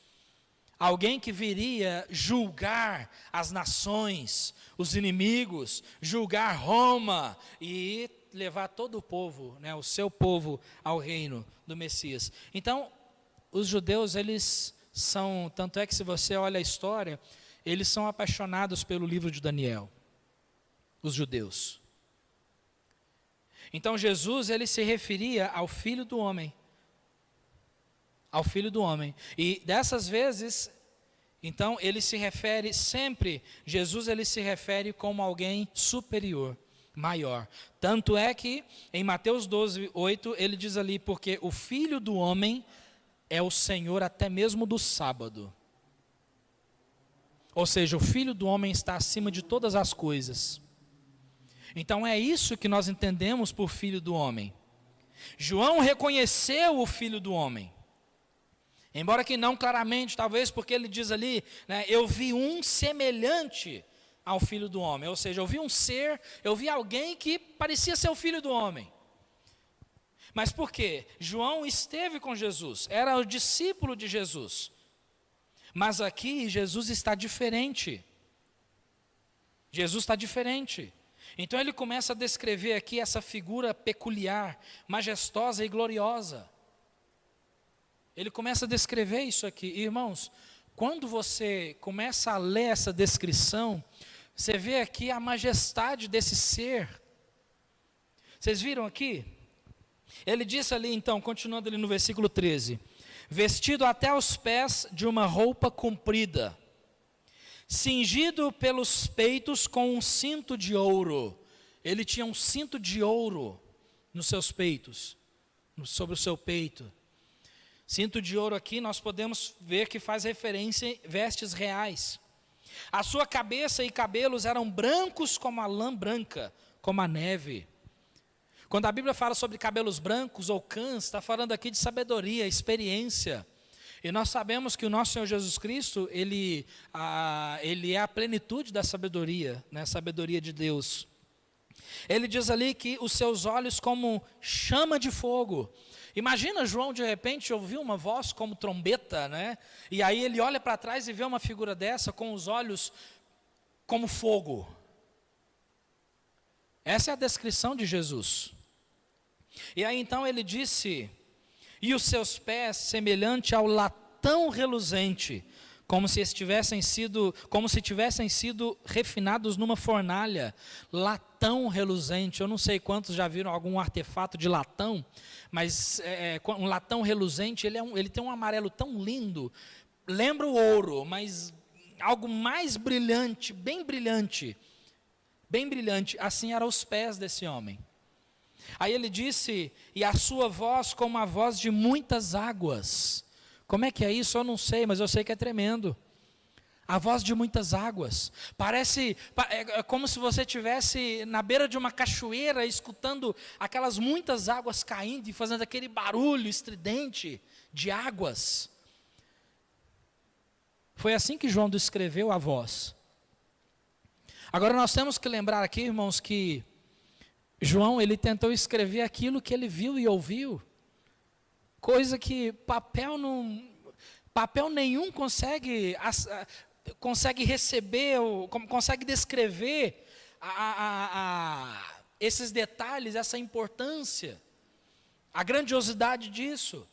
Alguém que viria julgar as nações, os inimigos, julgar Roma e levar todo o povo, né, o seu povo ao reino do Messias. Então, os judeus, eles são, tanto é que se você olha a história, eles são apaixonados pelo livro de Daniel, os judeus. Então, Jesus, ele se referia ao Filho do Homem. Ao Filho do Homem. E dessas vezes, então, ele se refere sempre, Jesus ele se refere como alguém superior, maior. Tanto é que em Mateus 12, 8, ele diz ali, porque o Filho do Homem é o Senhor até mesmo do sábado. Ou seja, o Filho do Homem está acima de todas as coisas. Então é isso que nós entendemos por Filho do Homem. João reconheceu o Filho do Homem. Embora que não claramente, talvez porque ele diz ali, né, eu vi um semelhante ao Filho do Homem. Ou seja, eu vi um ser, eu vi alguém que parecia ser o Filho do Homem. Mas por quê? João esteve com Jesus, era o discípulo de Jesus. Mas aqui Jesus está diferente. Jesus está diferente. Então ele começa a descrever aqui essa figura peculiar, majestosa e gloriosa. Ele começa a descrever isso aqui. Irmãos, quando você começa a ler essa descrição, você vê aqui a majestade desse ser. Vocês viram aqui? Ele disse ali então, continuando ali no versículo 13, vestido até os pés de uma roupa comprida, cingido pelos peitos com um cinto de ouro. Ele tinha um cinto de ouro nos seus peitos, sobre o seu peito. Cinto de ouro aqui nós podemos ver que faz referência a vestes reais. A sua cabeça e cabelos eram brancos como a lã branca, como a neve. Quando a Bíblia fala sobre cabelos brancos ou cãs, está falando aqui de sabedoria, experiência. E nós sabemos que o nosso Senhor Jesus Cristo, ele é a plenitude da sabedoria, né? Sabedoria de Deus. Ele diz ali que os seus olhos como chama de fogo. Imagina João de repente ouvir uma voz como trombeta, né? E aí ele olha para trás e vê uma figura dessa com os olhos como fogo. Essa é a descrição de Jesus. E aí então ele disse, e os seus pés semelhante ao latão reluzente, como se tivessem sido refinados numa fornalha. Latão reluzente. Eu não sei quantos já viram algum artefato de latão, mas um latão reluzente, ele tem um amarelo tão lindo, lembra o ouro, mas algo mais brilhante, bem brilhante, assim eram os pés desse homem. Aí ele disse, e a sua voz como a voz de muitas águas. Como é que é isso? Eu não sei, mas eu sei que é tremendo. A voz de muitas águas. Parece como se você estivesse na beira de uma cachoeira, escutando aquelas muitas águas caindo e fazendo aquele barulho estridente de águas. Foi assim que João descreveu a voz. Agora nós temos que lembrar aqui, irmãos, que João, ele tentou escrever aquilo que ele viu e ouviu. Coisa que papel não... papel nenhum consegue receber, consegue descrever esses detalhes, essa importância, a grandiosidade disso.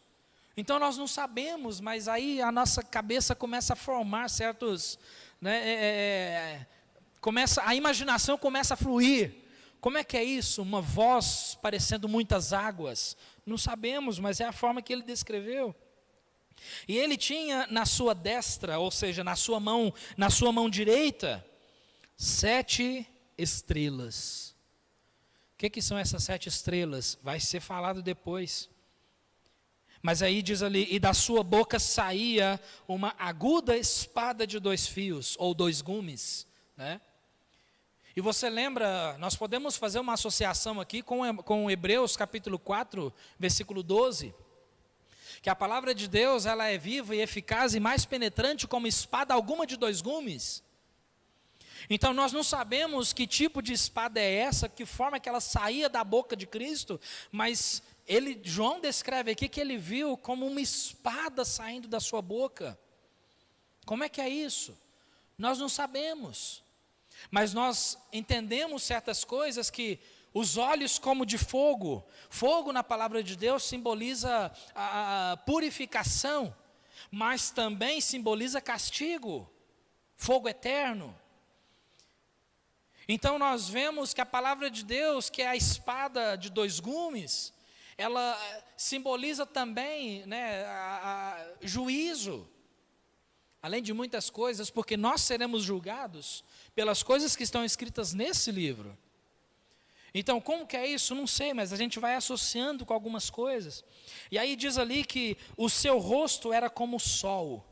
Então nós não sabemos, mas aí a nossa cabeça começa a formar certos, né, a imaginação começa a fluir. Como é que é isso? Uma voz parecendo muitas águas? Não sabemos, mas é a forma que ele descreveu. E ele tinha na sua destra, ou seja, na sua mão direita, 7 estrelas. O que são essas 7 estrelas? Vai ser falado depois. Mas aí diz ali, e da sua boca saía uma aguda espada de 2 fios, ou 2 gumes, né? E você lembra, nós podemos fazer uma associação aqui com Hebreus capítulo 4, versículo 12, que a palavra de Deus, ela é viva e eficaz e mais penetrante como espada alguma de 2 gumes. Então nós não sabemos que tipo de espada é essa, que forma que ela saía da boca de Cristo, mas João descreve aqui que ele viu como uma espada saindo da sua boca. Como é que é isso? Nós não sabemos. Mas nós entendemos certas coisas, que os olhos como de fogo. Fogo na palavra de Deus simboliza a purificação, mas também simboliza castigo, fogo eterno. Então nós vemos que a palavra de Deus, que é a espada de 2 gumes, ela simboliza também, né, juízo, além de muitas coisas, porque nós seremos julgados pelas coisas que estão escritas nesse livro. Então, como que é isso? Não sei, mas a gente vai associando com algumas coisas. E aí diz ali que o seu rosto era como o sol,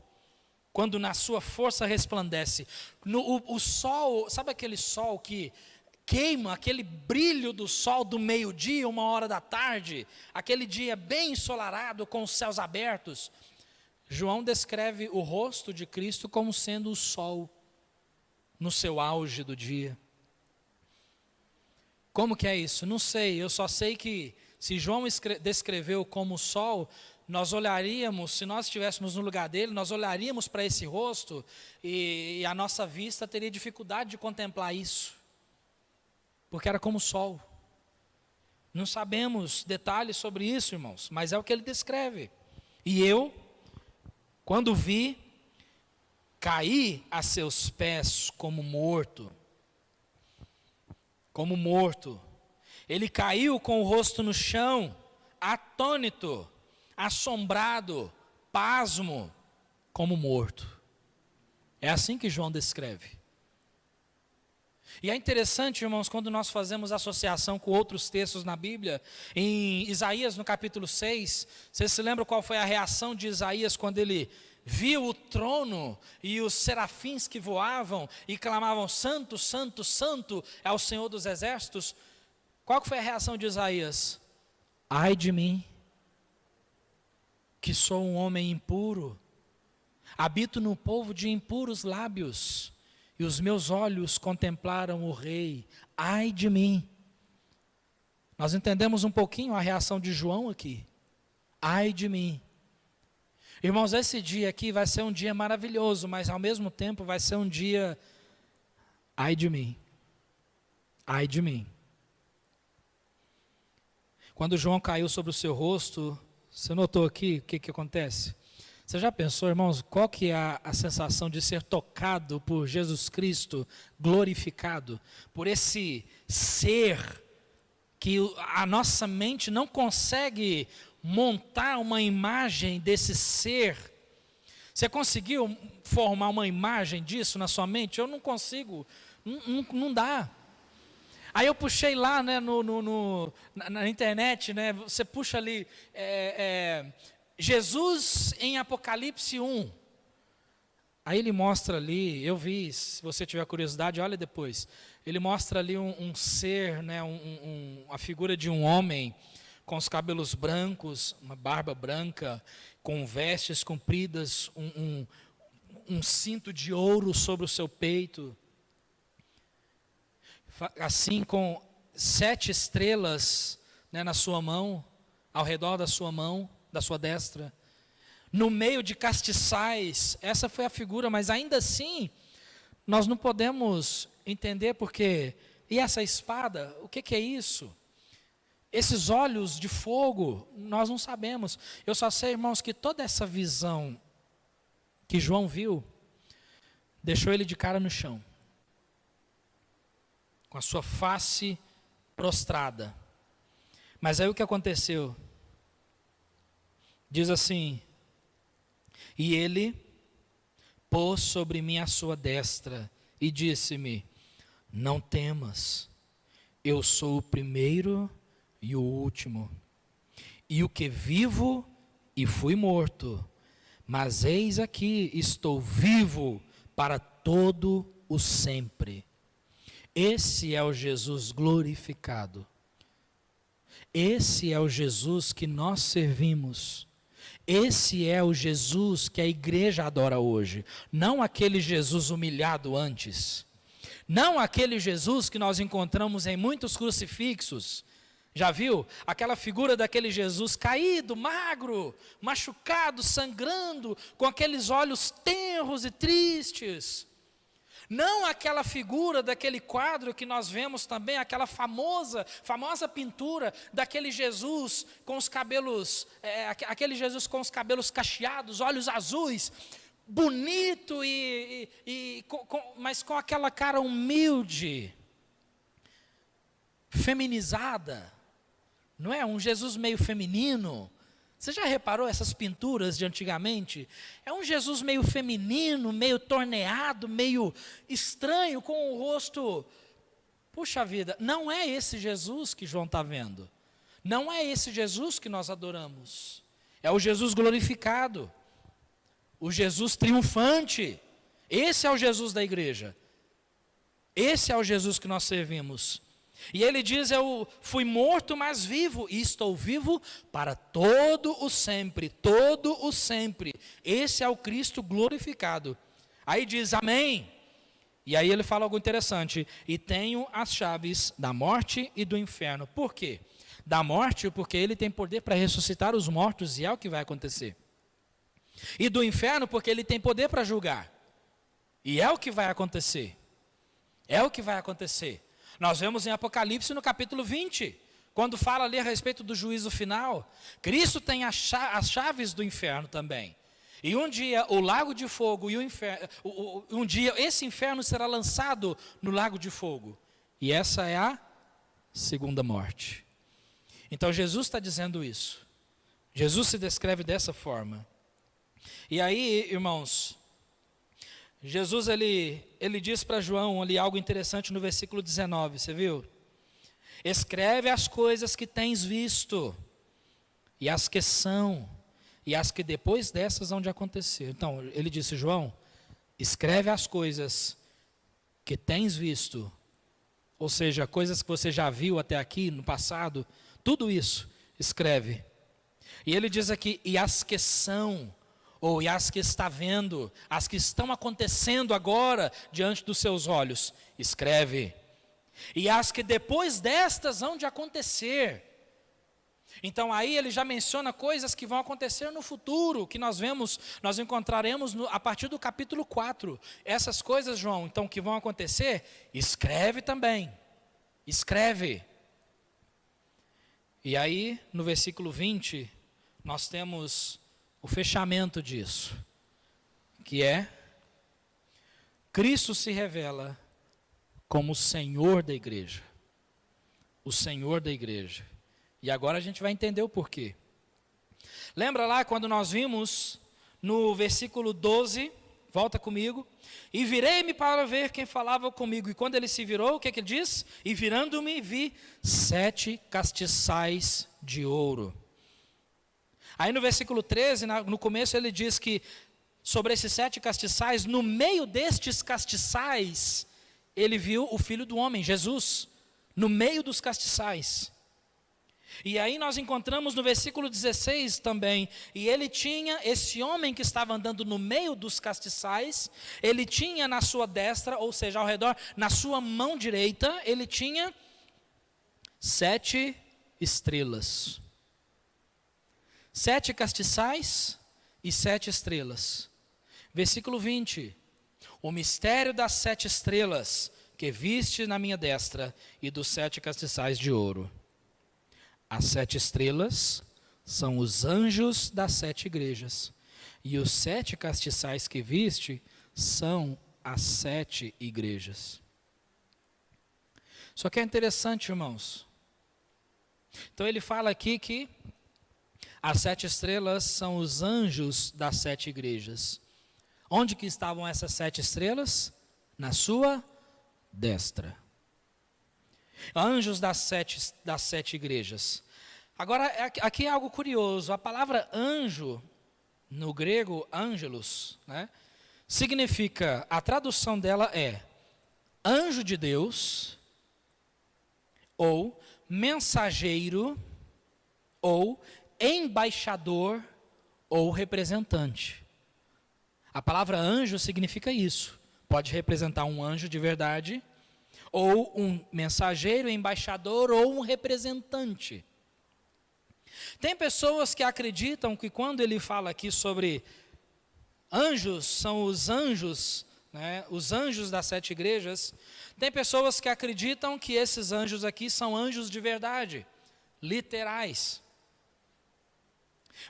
quando na sua força resplandece. O sol, sabe aquele sol que queima, aquele brilho do sol do meio-dia, 1h da tarde, aquele dia bem ensolarado com os céus abertos? João descreve o rosto de Cristo como sendo o sol no seu auge do dia. Como que é isso? Não sei, eu só sei que se João descreveu como o sol, nós olharíamos, se nós estivéssemos no lugar dele, nós olharíamos para esse rosto e a nossa vista teria dificuldade de contemplar isso, porque era como o sol. Não sabemos detalhes sobre isso, irmãos, mas é o que ele descreve. E eu, quando vi, caí a seus pés como morto. Como morto. Ele caiu com o rosto no chão, atônito, assombrado, pasmo, como morto. É assim que João descreve. E é interessante, irmãos, quando nós fazemos associação com outros textos na Bíblia, em Isaías no capítulo 6, você se lembra qual foi a reação de Isaías quando ele viu o trono e os serafins que voavam e clamavam: santo, santo, santo é o Senhor dos exércitos? Qual que foi a reação de Isaías? Ai de mim, que sou um homem impuro, habito no povo de impuros lábios, e os meus olhos contemplaram o Rei. Ai de mim. Nós entendemos um pouquinho a reação de João aqui. Ai de mim. Irmãos, esse dia aqui vai ser um dia maravilhoso, mas ao mesmo tempo vai ser um dia, ai de mim, ai de mim. Quando João caiu sobre o seu rosto, você notou aqui o que acontece? Você já pensou, irmãos, qual que é a sensação de ser tocado por Jesus Cristo, glorificado, por esse ser que a nossa mente não consegue montar uma imagem desse ser? Você conseguiu formar uma imagem disso na sua mente? Eu não consigo, não dá. Aí eu puxei lá, né, na internet, né, você puxa ali, Jesus em Apocalipse 1. Aí ele mostra ali, eu vi, se você tiver curiosidade, olha depois. Ele mostra ali um ser, né, a figura de um homem, com os cabelos brancos, uma barba branca, com vestes compridas, um cinto de ouro sobre o seu peito, assim com 7 estrelas, né, na sua mão, ao redor da sua mão, da sua destra. no meio de castiçais. Essa foi a figura, mas ainda assim, nós não podemos entender porque, e essa espada, o que é isso? Esses olhos de fogo, nós não sabemos. Eu só sei, irmãos, que toda essa visão que João viu, deixou ele de cara no chão, com a sua face prostrada. Mas aí o que aconteceu? Diz assim: e ele pôs sobre mim a sua destra e disse-me: não temas, eu sou o primeiro e o último, e o que vivo e fui morto, mas eis aqui, estou vivo para todo o sempre. Esse é o Jesus glorificado. Esse é o Jesus que nós servimos. Esse é o Jesus que a igreja adora hoje. Não aquele Jesus humilhado antes. Não aquele Jesus que nós encontramos em muitos crucifixos. Já viu? Aquela figura daquele Jesus caído, magro, machucado, sangrando, com aqueles olhos tenros e tristes. Não aquela figura daquele quadro que nós vemos também, aquela famosa pintura daquele Jesus com os cabelos, aquele Jesus com os cabelos cacheados, olhos azuis, bonito mas com aquela cara humilde, feminizada. Não é? Um Jesus meio feminino. Você já reparou essas pinturas de antigamente? É um Jesus meio feminino, meio torneado, meio estranho, com o rosto... Puxa vida, não é esse Jesus que João está vendo. Não é esse Jesus que nós adoramos. É o Jesus glorificado. O Jesus triunfante. Esse é o Jesus da igreja. Esse é o Jesus que nós servimos. E ele diz: eu fui morto, mas vivo, e estou vivo para todo o sempre, todo o sempre. Esse é o Cristo glorificado. Aí diz amém. E aí ele fala algo interessante: e tenho as chaves da morte e do inferno. Por quê? Da morte, porque ele tem poder para ressuscitar os mortos, e é o que vai acontecer. E do inferno, porque ele tem poder para julgar, e é o que vai acontecer. É o que vai acontecer. Nós vemos em Apocalipse no capítulo 20, quando fala ali a respeito do juízo final. Cristo tem as chaves do inferno também. E um dia o lago de fogo e o inferno, um dia esse inferno será lançado no lago de fogo. E essa é a segunda morte. Então Jesus está dizendo isso. Jesus se descreve dessa forma. E aí, irmãos, Jesus, ele diz para João ali algo interessante no versículo 19, você viu? Escreve as coisas que tens visto, e as que são, e as que depois dessas hão de acontecer. Então, ele disse: João, escreve as coisas que tens visto, ou seja, coisas que você já viu até aqui no passado, tudo isso, escreve. E ele diz aqui: e as que são, ou e as que está vendo, as que estão acontecendo agora diante dos seus olhos, escreve. E as que depois destas hão de acontecer. Então aí ele já menciona coisas que vão acontecer no futuro, que nós encontraremos a partir do capítulo 4. Essas coisas, João, então, que vão acontecer, escreve também. Escreve. E aí, no versículo 20, nós temos o fechamento disso, que é: Cristo se revela como o Senhor da igreja. O Senhor da igreja. E agora a gente vai entender o porquê. Lembra lá quando nós vimos no versículo 12, volta comigo, e virei-me para ver quem falava comigo. E quando ele se virou, o que ele diz? E virando-me, vi 7 castiçais de ouro. Aí no versículo 13, no começo, ele diz que sobre esses 7 castiçais, no meio destes castiçais, ele viu o Filho do Homem, Jesus, no meio dos castiçais. E aí nós encontramos no versículo 16 também, e ele tinha, esse homem que estava andando no meio dos castiçais, ele tinha na sua destra, ou seja, ao redor, na sua mão direita, ele tinha 7 estrelas. 7 castiçais e 7 estrelas. Versículo 20. O mistério das 7 estrelas que viste na minha destra e dos 7 castiçais de ouro. As 7 estrelas são os anjos das 7 igrejas. E os 7 castiçais que viste são as 7 igrejas. Só que é interessante, irmãos. Então ele fala aqui que as 7 estrelas são os anjos das 7 igrejas. Onde que estavam essas 7 estrelas? Na sua destra. Anjos das sete igrejas. Agora, aqui é algo curioso. A palavra anjo, no grego, angelos, né, significa, a tradução dela é anjo de Deus, ou mensageiro, ou embaixador, ou representante. A palavra anjo significa isso. Pode representar um anjo de verdade, ou um mensageiro, embaixador, ou um representante. Tem pessoas que acreditam que quando ele fala aqui sobre anjos, são os anjos, né, os anjos das 7 igrejas, tem pessoas que acreditam que esses anjos aqui são anjos de verdade, literais.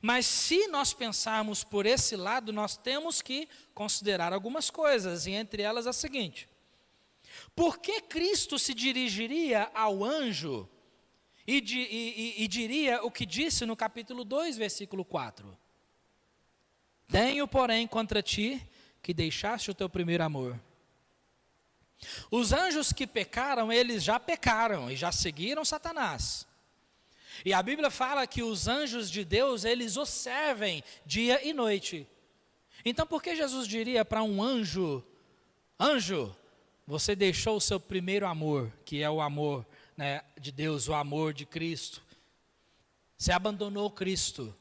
Mas se nós pensarmos por esse lado, nós temos que considerar algumas coisas, e entre elas a seguinte: por que Cristo se dirigiria ao anjo e diria o que disse no capítulo 2, versículo 4? Tenho, porém, contra ti que deixaste o teu primeiro amor. Os anjos que pecaram, eles já pecaram e já seguiram Satanás. E a Bíblia fala que os anjos de Deus, eles o servem dia e noite. Então, por que Jesus diria para um anjo: anjo, você deixou o seu primeiro amor, que é o amor, né, de Deus, o amor de Cristo. Você abandonou Cristo.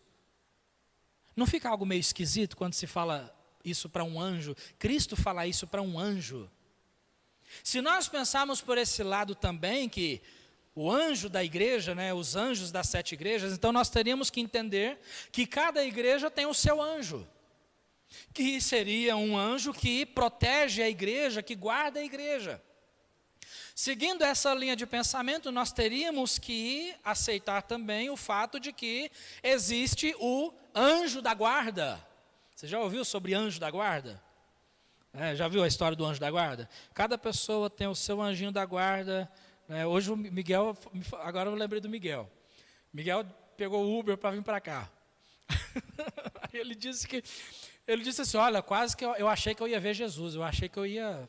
Não fica algo meio esquisito quando se fala isso para um anjo? Cristo fala isso para um anjo. Se nós pensarmos por esse lado também, que o anjo da igreja, né, os anjos das 7 igrejas, então nós teríamos que entender que cada igreja tem o seu anjo, que seria um anjo que protege a igreja, que guarda a igreja. Seguindo essa linha de pensamento, nós teríamos que aceitar também o fato de que existe o anjo da guarda. Você já ouviu sobre anjo da guarda? Já viu a história do anjo da guarda? Cada pessoa tem o seu anjinho da guarda. Hoje o Miguel, agora eu lembrei do Miguel. Miguel pegou o Uber para vir para cá. Ele disse assim: olha, quase que eu achei que eu ia ver Jesus, eu achei que eu ia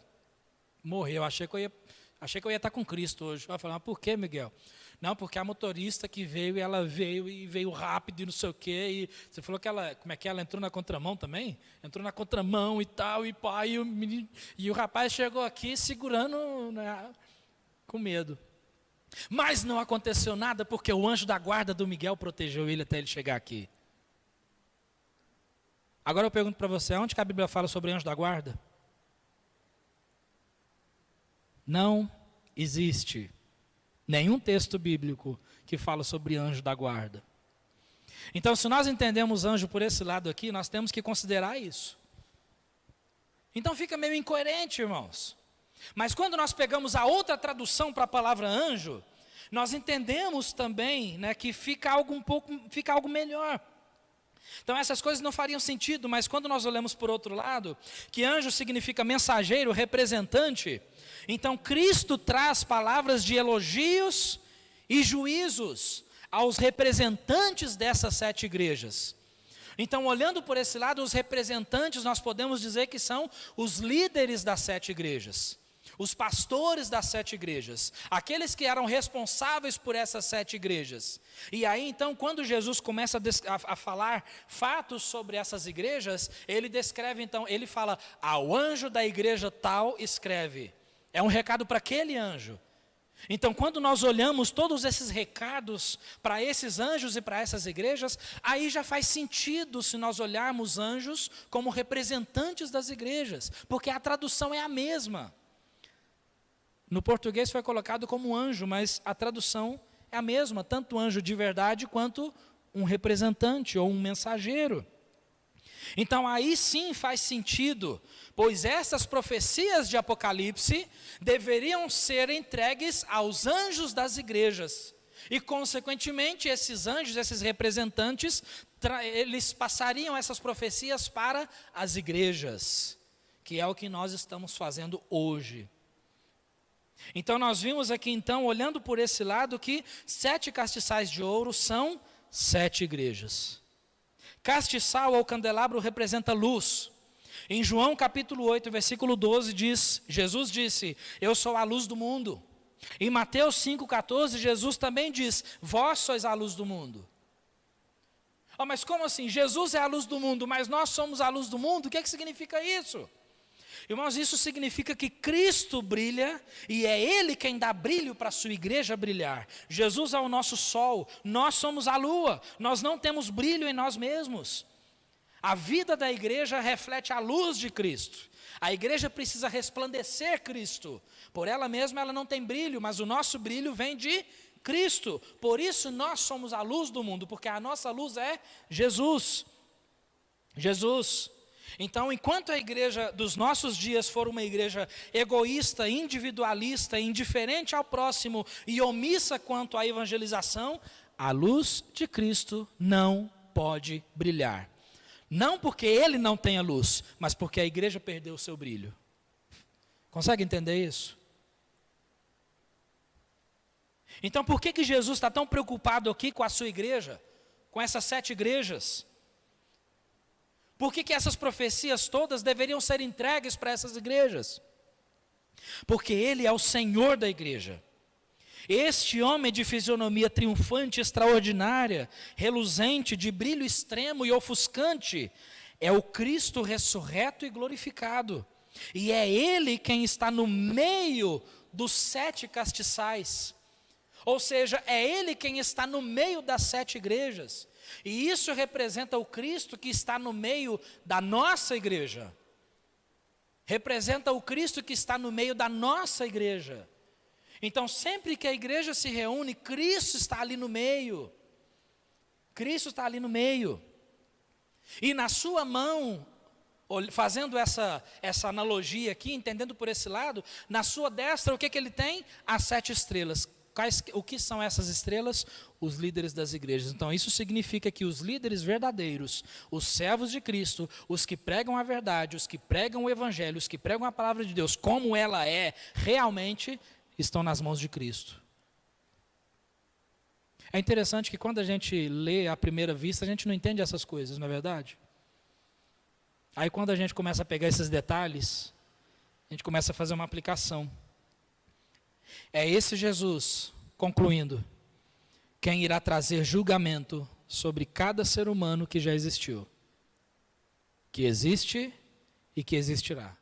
morrer, eu achei que eu ia estar com Cristo hoje. Eu falei: mas por que, Miguel? Não, porque a motorista que veio, ela veio rápido e não sei o quê. E você falou que ela, como é que ela entrou na contramão também? Entrou na contramão e tal, e pá, e o rapaz chegou aqui segurando, né, com medo. Mas não aconteceu nada, porque o anjo da guarda do Miguel protegeu ele até ele chegar aqui. Agora eu pergunto para você, onde que a Bíblia fala sobre anjo da guarda? Não existe nenhum texto bíblico que fala sobre anjo da guarda. Então, se nós entendemos anjo por esse lado aqui, nós temos que considerar isso. Então fica meio incoerente, irmãos. Mas quando nós pegamos a outra tradução para a palavra anjo, nós entendemos também, né, que fica algo melhor. Então essas coisas não fariam sentido, mas quando nós olhamos por outro lado, que anjo significa mensageiro, representante, então Cristo traz palavras de elogios e juízos aos representantes dessas 7 igrejas. Então, olhando por esse lado, os representantes, nós podemos dizer que são os líderes das 7 igrejas, os pastores das 7 igrejas, aqueles que eram responsáveis por essas 7 igrejas. E aí, então, quando Jesus começa a falar fatos sobre essas igrejas, ele descreve, então, ele fala: ao anjo da igreja tal escreve. É um recado para aquele anjo. Então, quando nós olhamos todos esses recados para esses anjos e para essas igrejas, aí já faz sentido se nós olharmos anjos como representantes das igrejas, porque a tradução é a mesma. No português foi colocado como anjo, mas a tradução é a mesma, tanto anjo de verdade quanto um representante ou um mensageiro. Então aí sim faz sentido, pois essas profecias de Apocalipse deveriam ser entregues aos anjos das igrejas. E consequentemente esses anjos, esses representantes, eles passariam essas profecias para as igrejas, que é o que nós estamos fazendo hoje. Então nós vimos aqui então, olhando por esse lado, que 7 castiçais de ouro são 7 igrejas. Castiçal ou candelabro representa luz. Em João capítulo 8, versículo 12 diz, Jesus disse, eu sou a luz do mundo. Em Mateus 5,14, Jesus também diz, vós sois a luz do mundo. Oh, mas como assim? Jesus é a luz do mundo, mas nós somos a luz do mundo? O que significa isso? Irmãos, isso significa que Cristo brilha e é Ele quem dá brilho para a sua igreja brilhar. Jesus é o nosso sol, nós somos a lua, nós não temos brilho em nós mesmos. A vida da igreja reflete a luz de Cristo. A igreja precisa resplandecer Cristo. Por ela mesma ela não tem brilho, mas o nosso brilho vem de Cristo. Por isso nós somos a luz do mundo, porque a nossa luz é Jesus. Jesus. Então, enquanto a igreja dos nossos dias for uma igreja egoísta, individualista, indiferente ao próximo e omissa quanto à evangelização, a luz de Cristo não pode brilhar. Não porque ele não tenha luz, mas porque a igreja perdeu o seu brilho. Consegue entender isso? Então, por que Jesus está tão preocupado aqui com a sua igreja, com essas 7 igrejas? Por que essas profecias todas deveriam ser entregues para essas igrejas? Porque Ele é o Senhor da igreja. Este homem de fisionomia triunfante, extraordinária, reluzente, de brilho extremo e ofuscante, é o Cristo ressurreto e glorificado. E é Ele quem está no meio dos 7 castiçais. Ou seja, é Ele quem está no meio das 7 igrejas. E isso representa o Cristo que está no meio da nossa igreja. Representa o Cristo que está no meio da nossa igreja. Então, sempre que a igreja se reúne, Cristo está ali no meio. Cristo está ali no meio. E na sua mão, fazendo essa analogia aqui, entendendo por esse lado, na sua destra, o que ele tem? As 7 estrelas. O que são essas estrelas? Os líderes das igrejas. Então isso significa que os líderes verdadeiros, os servos de Cristo, os que pregam a verdade, os que pregam o evangelho, os que pregam a palavra de Deus como ela é realmente, estão nas mãos de Cristo. É interessante que quando a gente lê à primeira vista, a gente não entende essas coisas, não é verdade? Aí quando a gente começa a pegar esses detalhes, a gente começa a fazer uma aplicação. É esse Jesus, concluindo, quem irá trazer julgamento sobre cada ser humano que já existiu, que existe e que existirá.